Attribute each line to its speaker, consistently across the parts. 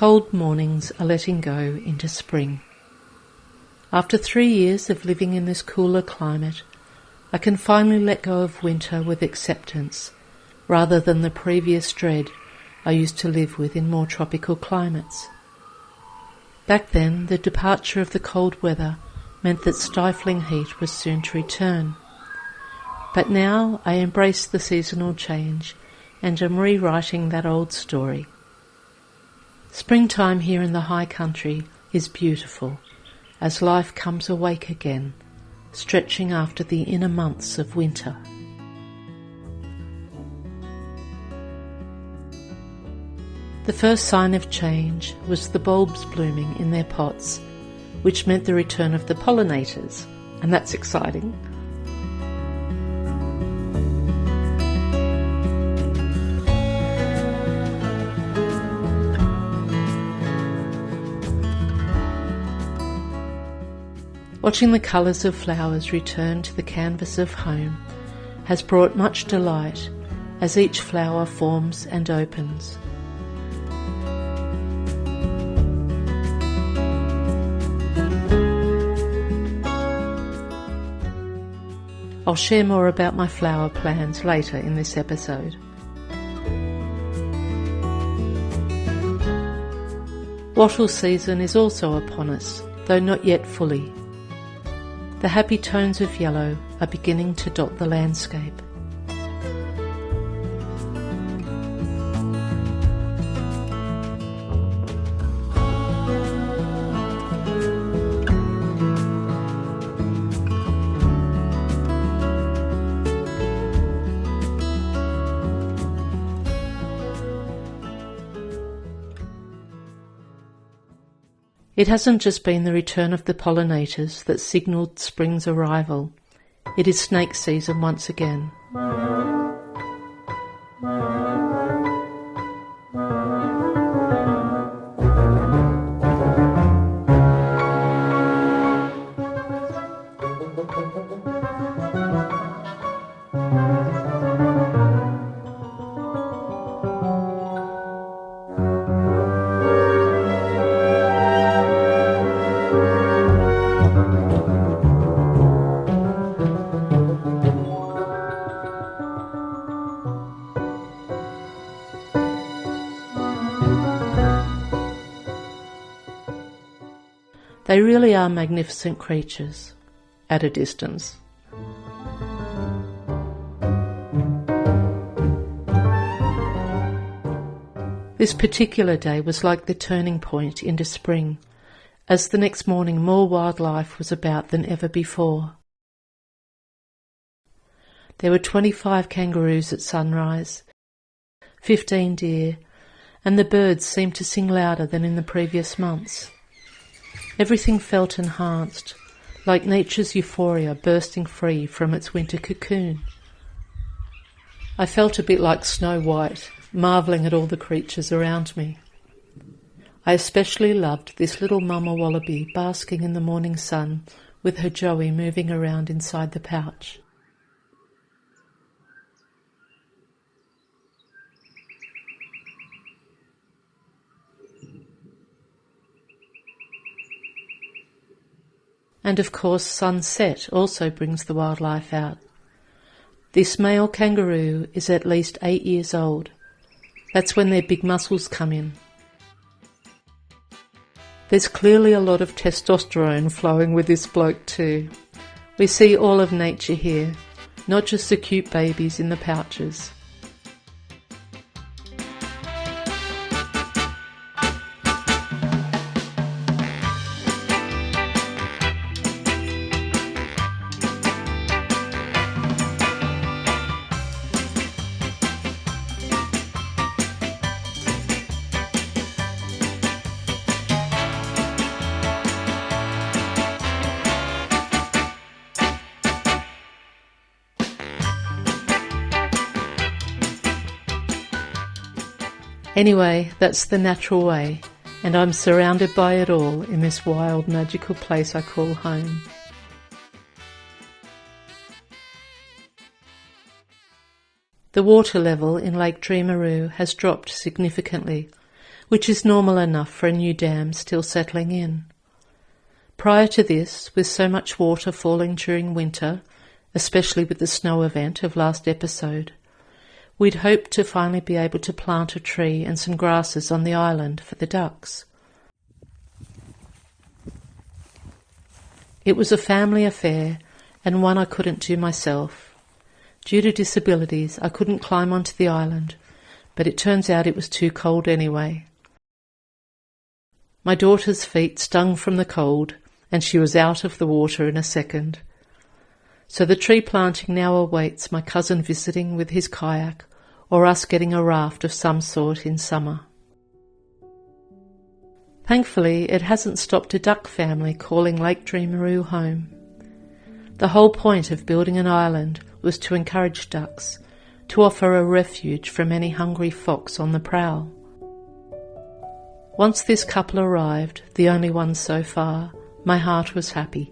Speaker 1: Cold mornings are letting go into spring. After 3 years of living in this cooler climate, I can finally let go of winter with acceptance, rather than the previous dread I used to live with in more tropical climates. Back then, the departure of the cold weather meant that stifling heat was soon to return. But now I embrace the seasonal change and am rewriting that old story. Springtime here in the high country is beautiful, as life comes awake again, stretching after the inner months of winter. The first sign of change was the bulbs blooming in their pots, which meant the return of the pollinators, and that's exciting. Watching the colours of flowers return to the canvas of home has brought much delight as each flower forms and opens. I'll share more about my flower plans later in this episode. Wattle season is also upon us, though not yet fully. The happy tones of yellow are beginning to dot the landscape. It hasn't just been the return of the pollinators that signalled spring's arrival. It is snake season once again. They really are magnificent creatures, at a distance. This particular day was like the turning point into spring, as the next morning more wildlife was about than ever before. There were 25 kangaroos at sunrise, 15 deer, and the birds seemed to sing louder than in the previous months. Everything felt enhanced, like nature's euphoria bursting free from its winter cocoon. I felt a bit like Snow White, marvelling at all the creatures around me. I especially loved this little mama wallaby basking in the morning sun with her joey moving around inside the pouch. And of course sunset also brings the wildlife out. This male kangaroo is at least 8 years old. That's when their big muscles come in. There's clearly a lot of testosterone flowing with this bloke too. We see all of nature here, not just the cute babies in the pouches. Anyway, that's the natural way, and I'm surrounded by it all in this wild, magical place I call home. The water level in Lake Dreamaroo has dropped significantly, which is normal enough for a new dam still settling in. Prior to this, with so much water falling during winter, especially with the snow event of last episode, we'd hoped to finally be able to plant a tree and some grasses on the island for the ducks. It was a family affair and one I couldn't do myself. Due to disabilities, I couldn't climb onto the island, but it turns out it was too cold anyway. My daughter's feet stung from the cold, and she was out of the water in a second. So the tree planting now awaits my cousin visiting with his kayak, or us getting a raft of some sort in summer. Thankfully, it hasn't stopped a duck family calling Lake Dreamaroo home. The whole point of building an island was to encourage ducks, to offer a refuge from any hungry fox on the prowl. Once this couple arrived, the only ones so far, my heart was happy.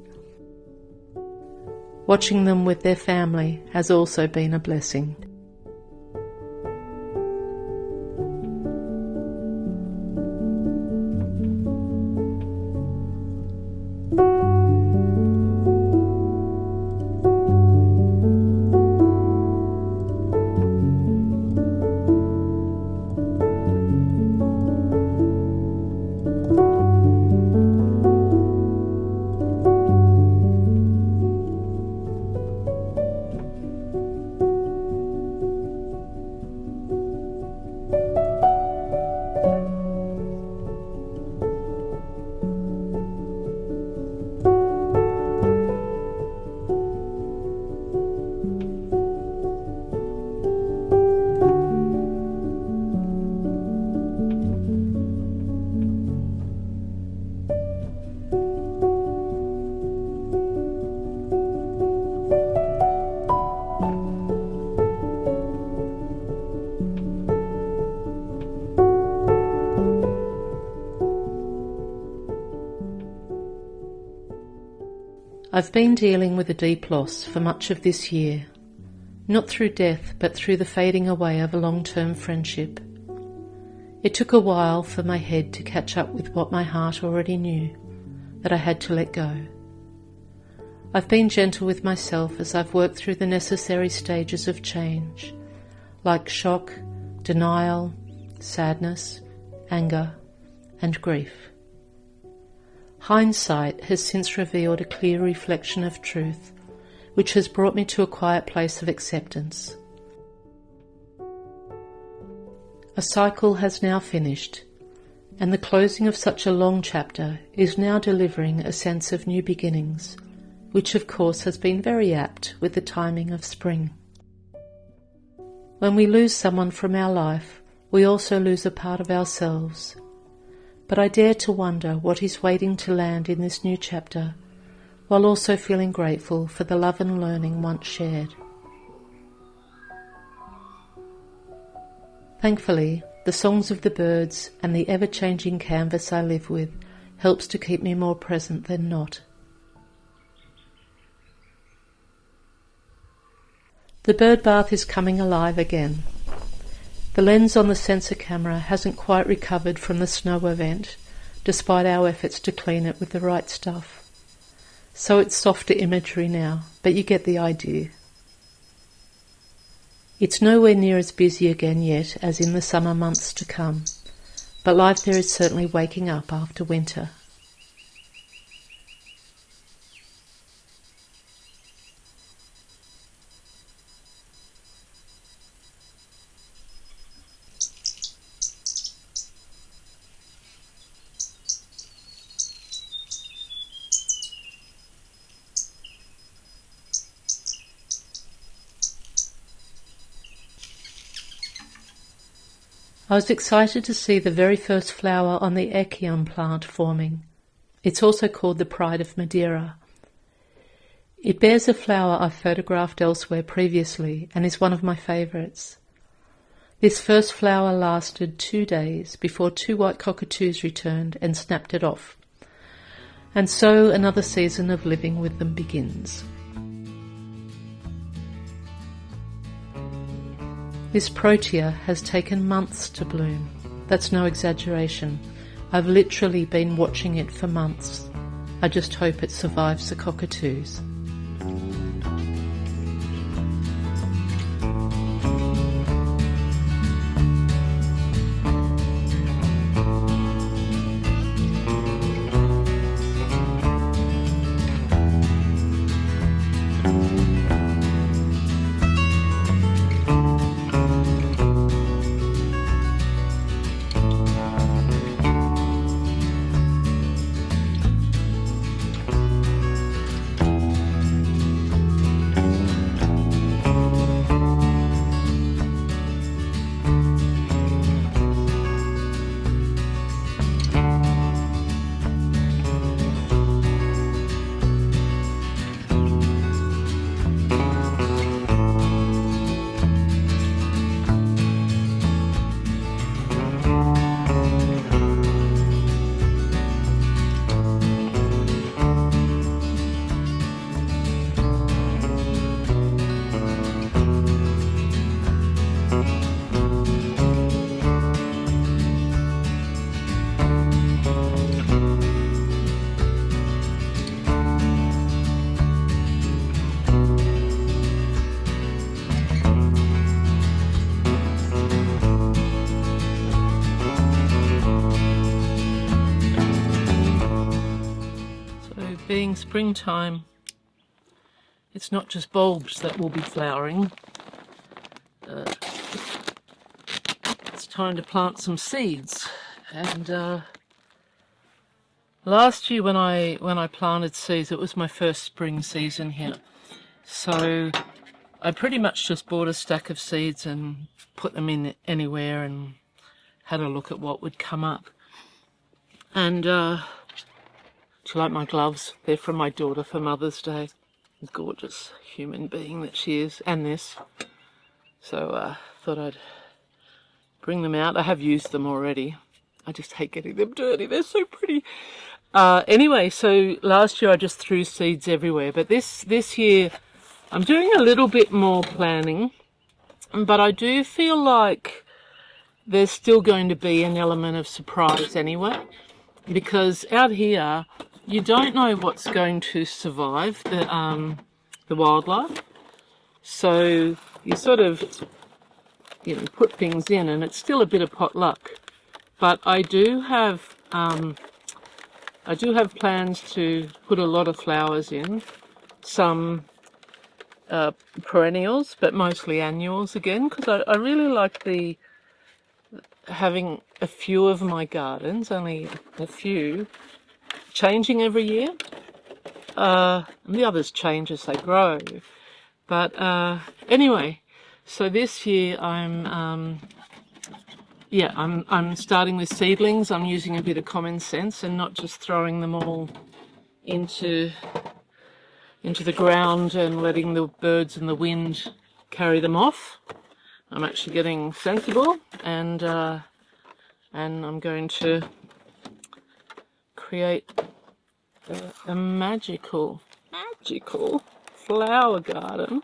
Speaker 1: Watching them with their family has also been a blessing. I've been dealing with a deep loss for much of this year, not through death but through the fading away of a long-term friendship. It took a while for my head to catch up with what my heart already knew, that I had to let go. I've been gentle with myself as I've worked through the necessary stages of change, like shock, denial, sadness, anger, and grief. Hindsight has since revealed a clear reflection of truth, which has brought me to a quiet place of acceptance. A cycle has now finished, and the closing of such a long chapter is now delivering a sense of new beginnings, which of course has been very apt with the timing of spring. When we lose someone from our life, we also lose a part of ourselves. But I dare to wonder what is waiting to land in this new chapter, while also feeling grateful for the love and learning once shared. Thankfully, the songs of the birds and the ever-changing canvas I live with helps to keep me more present than not. The bird bath is coming alive again. The lens on the sensor camera hasn't quite recovered from the snow event, despite our efforts to clean it with the right stuff. So it's softer imagery now, but you get the idea. It's nowhere near as busy again yet as in the summer months to come, but life there is certainly waking up after winter. I was excited to see the very first flower on the Echium plant forming. It's also called the Pride of Madeira. It bears a flower I've photographed elsewhere previously and is one of my favourites. This first flower lasted 2 days before 2 white cockatoos returned and snapped it off. And so another season of living with them begins. This protea has taken months to bloom. That's no exaggeration. I've literally been watching it for months. I just hope it survives the cockatoos. Being springtime, it's not just bulbs that will be flowering. It's time to plant some seeds. And last year when I planted seeds, it was my first spring season here. So I pretty much just bought a stack of seeds and put them in anywhere and had a look at what would come up. And do you like my gloves? They're from my daughter for Mother's Day. Gorgeous human being that she is, and this. So thought I'd bring them out. I have used them already. I just hate getting them dirty. They're so pretty. Anyway, so last year I just threw seeds everywhere, but this year I'm doing a little bit more planning, but I do feel like there's still going to be an element of surprise anyway, because out here you don't know what's going to survive the wildlife. So you sort of, put things in, and it's still a bit of potluck. But I do have plans to put a lot of flowers in, some perennials, but mostly annuals again, because I really like having a few of my gardens, only a few, changing every year. And the others change as they grow. But anyway, so this year I'm starting with seedlings. I'm using a bit of common sense and not just throwing them all into the ground and letting the birds and the wind carry them off. I'm actually getting sensible, and I'm going to create a magical flower garden.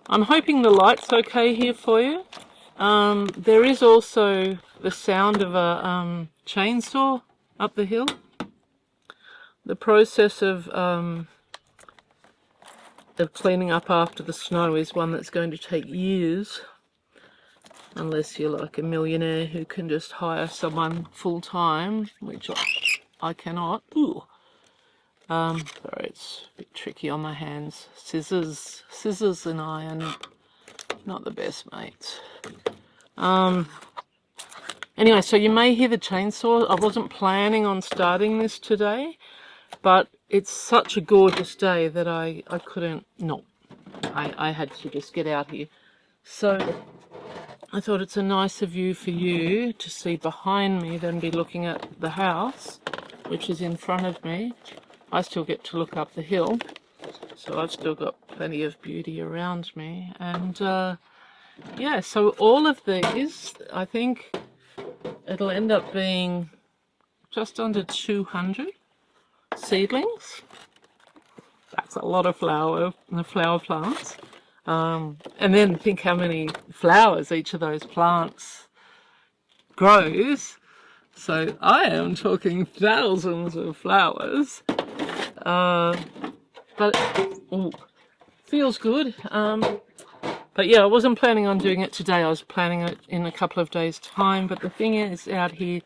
Speaker 1: I'm hoping the light's okay here for you. There is also the sound of a chainsaw up the hill. The process of cleaning up after the snow is one that's going to take years, unless you're like a millionaire who can just hire someone full-time, which I cannot. Ooh. Sorry, it's a bit tricky on my hands. Scissors and I are not the best mates. Anyway, so you may hear the chainsaw. I wasn't planning on starting this today, but it's such a gorgeous day that I couldn't not. I had to just get out here. So I thought it's a nicer view for you to see behind me than be looking at the house, which is in front of me. I still get to look up the hill, so I've still got plenty of beauty around me. And yeah, so all of these, I think it'll end up being just under 200 seedlings. That's a lot of flower plants. And then think how many flowers each of those plants
Speaker 2: grows. So I am talking thousands of flowers. But feels good. But yeah, I wasn't planning on doing it today. I was planning it in a couple of days' time. But the thing is, out here,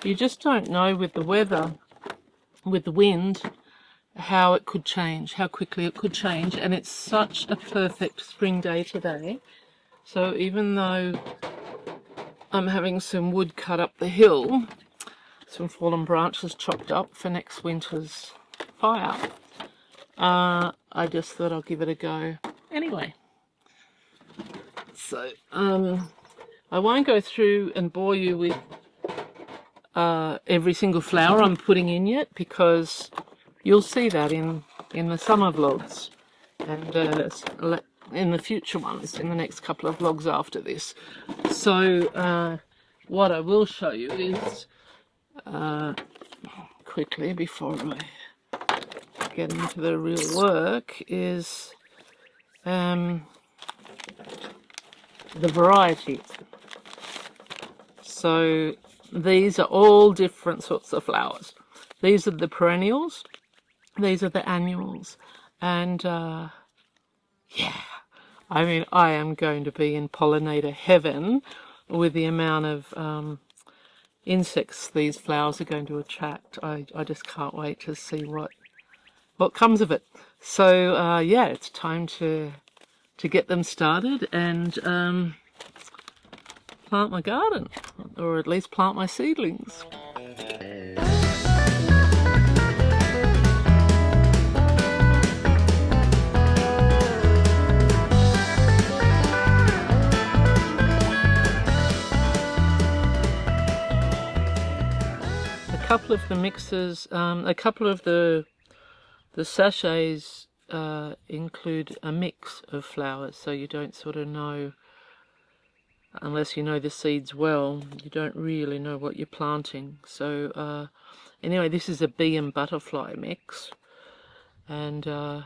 Speaker 2: you just don't know with the weather, with the wind, how it could change, how quickly it could change. And it's such a perfect spring day today. So even though I'm having some wood cut up the hill, some fallen branches chopped up for next winter's fire, I just thought I'll give it a go anyway. So I won't go through and bore you with every single flower I'm putting in yet, because you'll see that in the summer vlogs and in the future ones, in the next couple of vlogs after this. So what I will show you is, quickly before I get into the real work, is the varieties. So these are all different sorts of flowers. These are the perennials, these are the annuals, and yeah, I mean, I am going to be in pollinator heaven with the amount of insects these flowers are going to attract. I just can't wait to see what comes of it. So yeah, it's time to get them started and plant my garden, or at least plant my seedlings. A couple of the mixes, a couple of the sachets include a mix of flowers, so you don't sort of know, unless you know the seeds well, you don't really know what you're planting. So anyway, this is a bee and butterfly mix, and I'm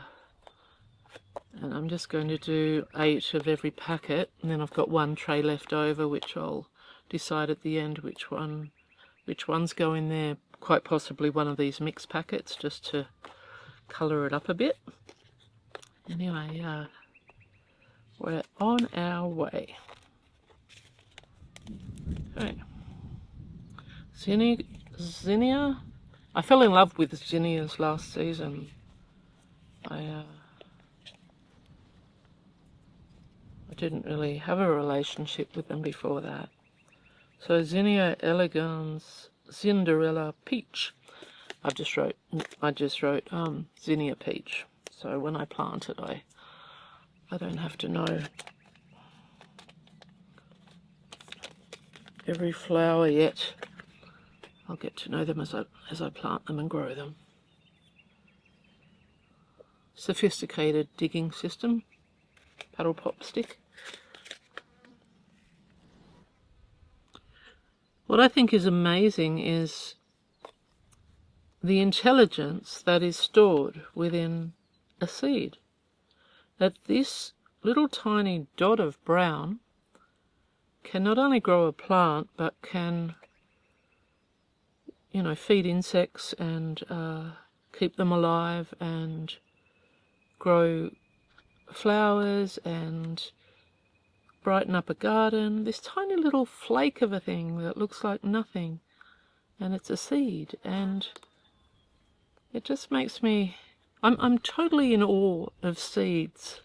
Speaker 2: just going to do 8 of every packet, and then I've got 1 tray left over, which I'll decide at the end which ones go in there. Quite possibly one of these mix packets, just to colour it up a bit. Anyway, we're on our way. Okay. Zinnia. I fell in love with zinnias last season. I didn't really have a relationship with them before that. So Zinnia elegans, Cinderella peach. I just wrote Zinnia peach. So when I plant it, I don't have to know every flower yet. I'll get to know them as I plant them and grow them. Sophisticated digging system, paddle pop stick. What I think is amazing is the intelligence that is stored within a seed. That this little tiny dot of brown can not only grow a plant, but can, you know, feed insects and keep them alive and grow flowers and brighten up a garden. This tiny little flake of a thing that looks like nothing, and it's a seed, and it just makes me, I'm totally in awe of seeds.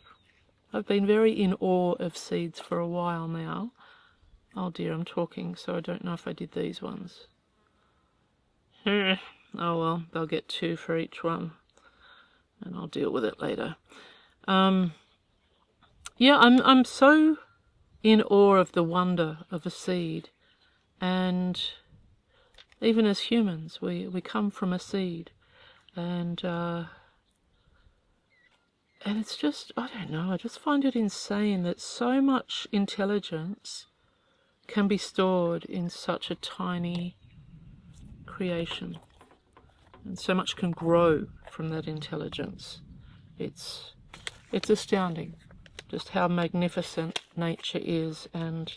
Speaker 2: I've been very in awe of seeds for a while now. Oh dear, I'm talking, so I don't know if I did these ones. Oh well, they'll get 2 for each one, and I'll deal with it later. Yeah, I'm so in awe of the wonder of a seed, and even as humans, we come from a seed, and it's just, I don't know, I just find it insane that so much intelligence can be stored in such a tiny creation, and so much can grow from that intelligence. It's astounding just how magnificent nature is, and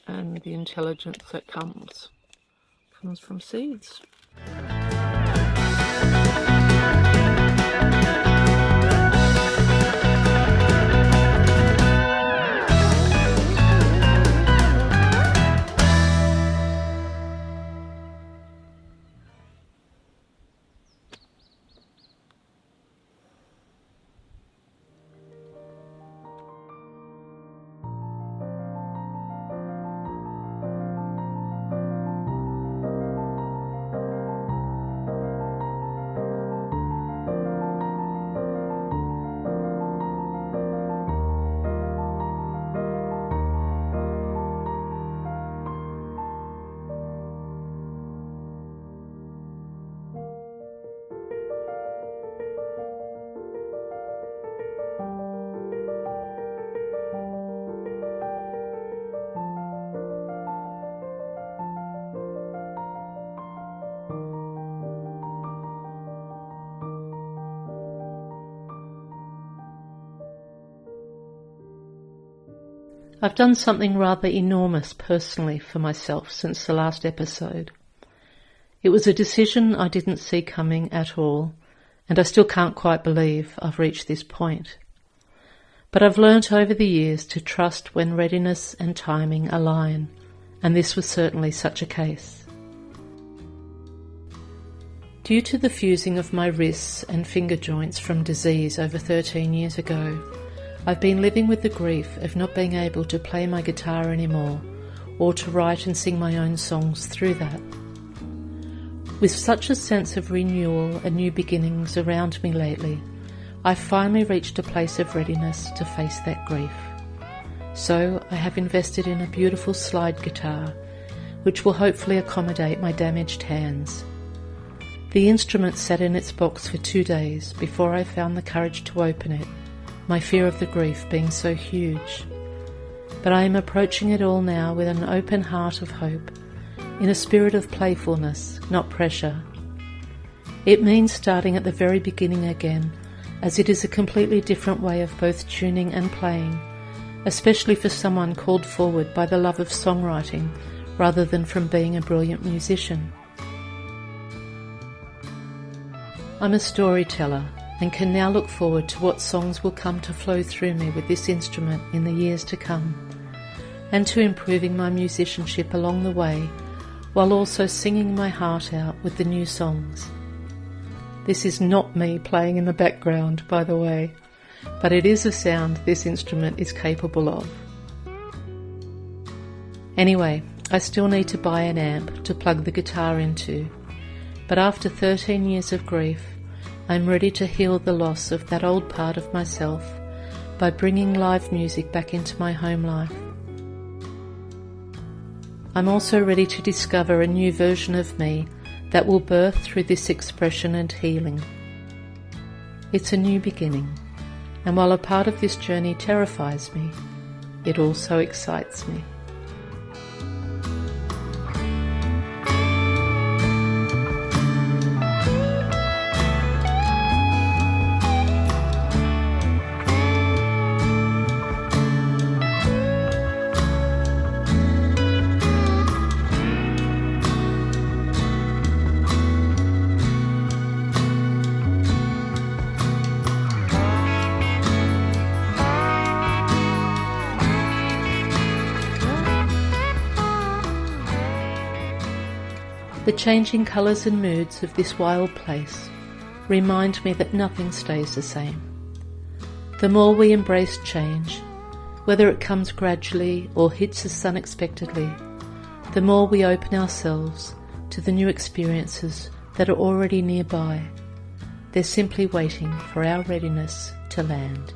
Speaker 2: and the intelligence that comes from seeds.
Speaker 1: I've done something rather enormous personally for myself since the last episode. It was a decision I didn't see coming at all, and I still can't quite believe I've reached this point. But I've learnt over the years to trust when readiness and timing align, and this was certainly such a case. Due to the fusing of my wrists and finger joints from disease over 13 years ago, I've been living with the grief of not being able to play my guitar anymore or to write and sing my own songs through that. With such a sense of renewal and new beginnings around me lately, I've finally reached a place of readiness to face that grief. So I have invested in a beautiful slide guitar, which will hopefully accommodate my damaged hands. The instrument sat in its box for 2 days before I found the courage to open it, my fear of the grief being so huge. But I am approaching it all now with an open heart of hope, in a spirit of playfulness, not pressure. It means starting at the very beginning again, as it is a completely different way of both tuning and playing, especially for someone called forward by the love of songwriting rather than from being a brilliant musician. I'm a storyteller and can now look forward to what songs will come to flow through me with this instrument in the years to come, and to improving my musicianship along the way, while also singing my heart out with the new songs. This is not me playing in the background, by the way, but it is a sound this instrument is capable of. Anyway, I still need to buy an amp to plug the guitar into, but after 13 years of grief, I'm ready to heal the loss of that old part of myself by bringing live music back into my home life. I'm also ready to discover a new version of me that will birth through this expression and healing. It's a new beginning, and while a part of this journey terrifies me, it also excites me. The changing colours and moods of this wild place remind me that nothing stays the same. The more we embrace change, whether it comes gradually or hits us unexpectedly, the more we open ourselves to the new experiences that are already nearby. They're simply waiting for our readiness to land.